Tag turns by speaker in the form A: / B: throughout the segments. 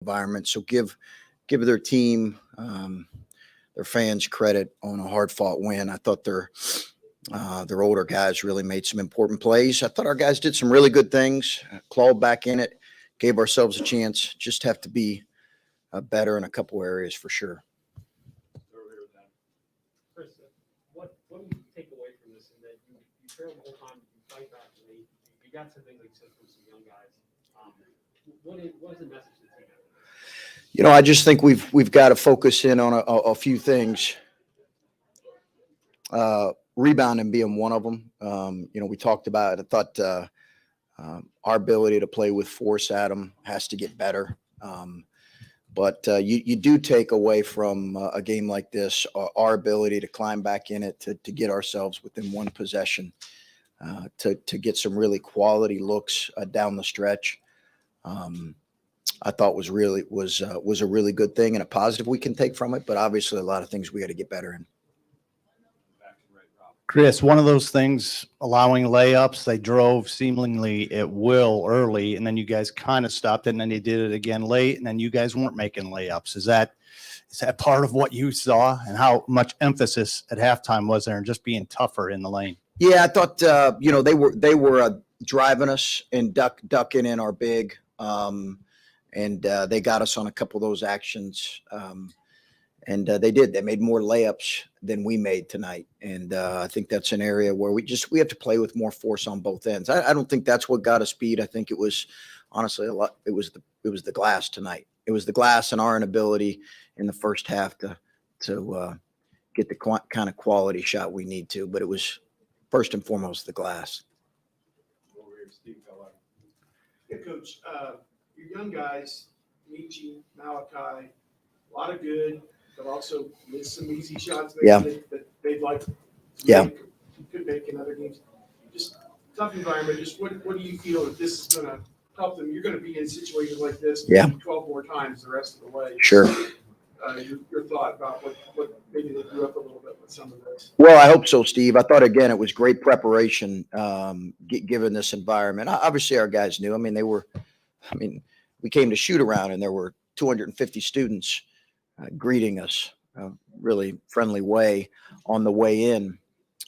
A: environment. So give their team, their fans credit on a hard fought win. I thought their older guys really made some important plays. I thought our guys did some really good things, clawed back in it, gave ourselves a chance. Just have to be better in a couple areas for sure.
B: Chris, what do you take away from this? And that you trailed the whole time, you fight back, and you got some things like you said from some young guys. What is the message to the team?
A: I just think we've got to focus in on a few things. Rebounding being one of them. We talked about it. I thought our ability to play with force, Adam, has to get better. But you do take away from a game like this our ability to climb back in it, to get ourselves within one possession, to get some really quality looks down the stretch. I thought was a really good thing and a positive we can take from it. But obviously, a lot of things we got to get better in.
C: Chris, one of those things, allowing layups, they drove seemingly at will early, and then you guys kind of stopped it, and then you did it again late, and then you guys weren't making layups. Is that part of what you saw, and how much emphasis at halftime was there in just being tougher in the lane?
A: Yeah, I thought they were driving us and ducking in our big, and they got us on a couple of those actions. And they did. They made more layups than we made tonight, and I think that's an area where we have to play with more force on both ends. I don't think that's what got us beat. I think it was honestly a lot. It was the glass tonight. It was the glass and our inability in the first half to get the kind of quality shot we need to. But it was first and foremost the glass.
D: Yeah, Coach. Your young guys, Michi, Malachi, a lot of good. But also missed some easy shots that they'd like to make, could make in other games. Just tough environment. Just what do you feel that this is going to help them? You're going to be in situations like this 12 more times the rest of the way.
A: Sure.
D: Your thought about what maybe they grew up a little bit with some of this.
A: Well, I hope so, Steve. I thought, again, it was great preparation given this environment. Obviously, our guys knew. We came to shoot around, and there were 250 students greeting us really friendly way on the way in.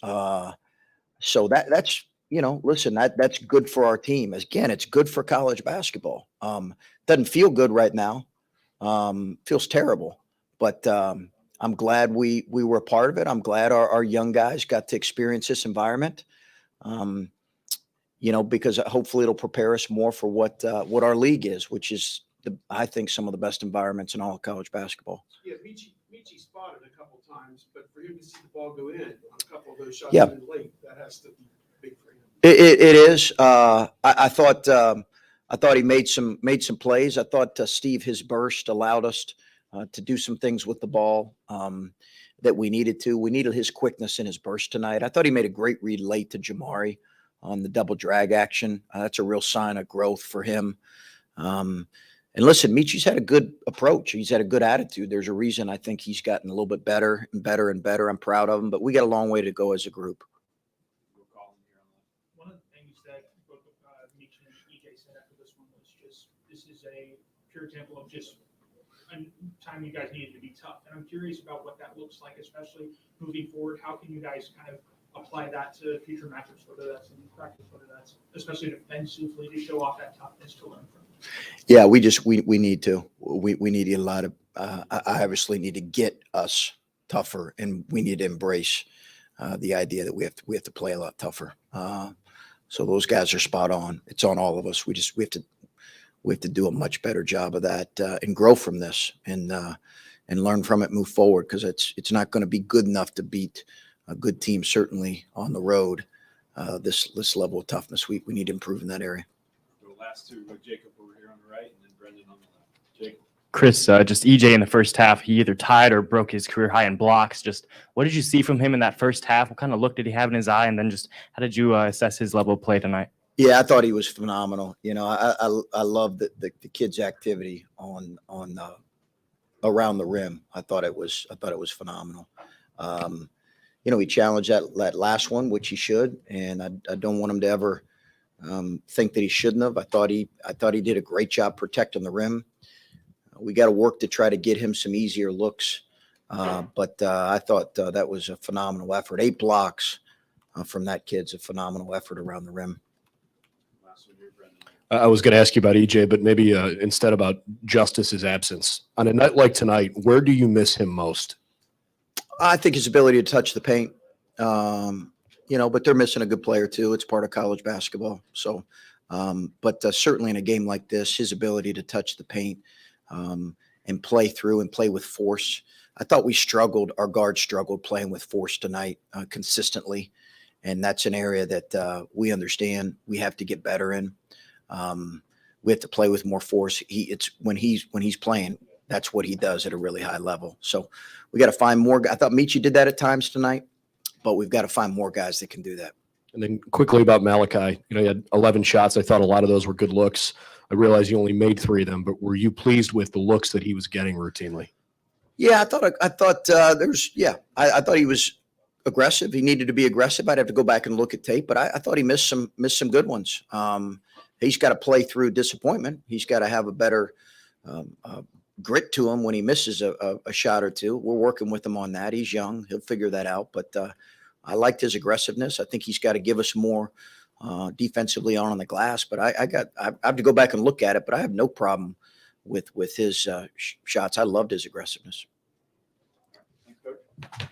A: So that's, listen, that's good for our team. Again, it's good for college basketball. Doesn't feel good right now. Feels terrible, but I'm glad we were a part of it. I'm glad our young guys got to experience this environment. Because hopefully it'll prepare us more for what our league is, which is I think some of the best environments in all of college basketball.
D: Yeah, Michi spotted a couple times, but for him to see the ball go in on a couple of those shots late, that has to be big for him.
A: It is. I thought he made some plays. I thought Steve, his burst allowed us to do some things with the ball that we needed to. We needed his quickness and his burst tonight. I thought he made a great read late to Jamari on the double drag action. That's a real sign of growth for him. And listen, Michi's had a good approach. He's had a good attitude. There's a reason I think he's gotten a little bit better and better and better. I'm proud of him, but we got a long way to go as a group.
B: One of the things that both Michi and EJ said after this one was just, this is a pure example of just a time you guys needed to be tough. And I'm curious about what that looks like, especially moving forward. How can you guys kind of apply that to future matchups, whether that's in practice, whether that's especially defensively, to show off that toughness to learn from?
A: Yeah, we need to. We need a lot of. I obviously need to get us tougher, and we need to embrace the idea that we have to play a lot tougher. So those guys are spot on. It's on all of us. We have to do a much better job of that and grow from this and learn from it, move forward, because it's not going to be good enough to beat a good team, certainly on the road. This level of toughness, we need to improve in that area.
E: The last two, Jacob over here on the right, and then Brendan on the left. Jacob.
F: Chris, just EJ in the first half, he either tied or broke his career high in blocks. Just what did you see from him in that first half? What kind of look did he have in his eye? And then just how did you assess his level of play tonight?
A: Yeah, I thought he was phenomenal. I love the kid's activity on around the rim. I thought it was phenomenal. He challenged that last one, which he should, and I don't want him to ever think that he shouldn't have. I thought he did a great job protecting the rim. We got to work to try to get him some easier looks. But I thought that was a phenomenal effort. 8 blocks from that kid's a phenomenal effort around the rim.
E: Last one here, Brendan.
G: I was going to ask you about EJ, but maybe instead about Justice's absence. On a night like tonight, where do you miss him most?
A: I think his ability to touch the paint, but they're missing a good player too. It's part of college basketball. So, but certainly in a game like this, his ability to touch the paint and play through and play with force. I thought our guards struggled playing with force tonight consistently. And that's an area that we understand we have to get better in. We have to play with more force. It's when he's playing, that's what he does at a really high level. So we got to find more. I thought Michi did that at times tonight, but we've got to find more guys that can do that.
G: And then quickly about Malachi, he had 11 shots. I thought a lot of those were good looks. I realize you only made 3 of them, but were you pleased with the looks that he was getting routinely?
A: Yeah, I thought I thought he was aggressive. He needed to be aggressive. I'd have to go back and look at tape, but I thought he missed some good ones. He's got to play through disappointment. He's got to have a better grit to him when he misses a shot or two. We're working with him on that. He's young. He'll figure that out. But I liked his aggressiveness. I think he's got to give us more defensively on the glass. But I have to go back and look at it, but I have no problem with his shots. I loved his aggressiveness.
E: Thanks, Coach.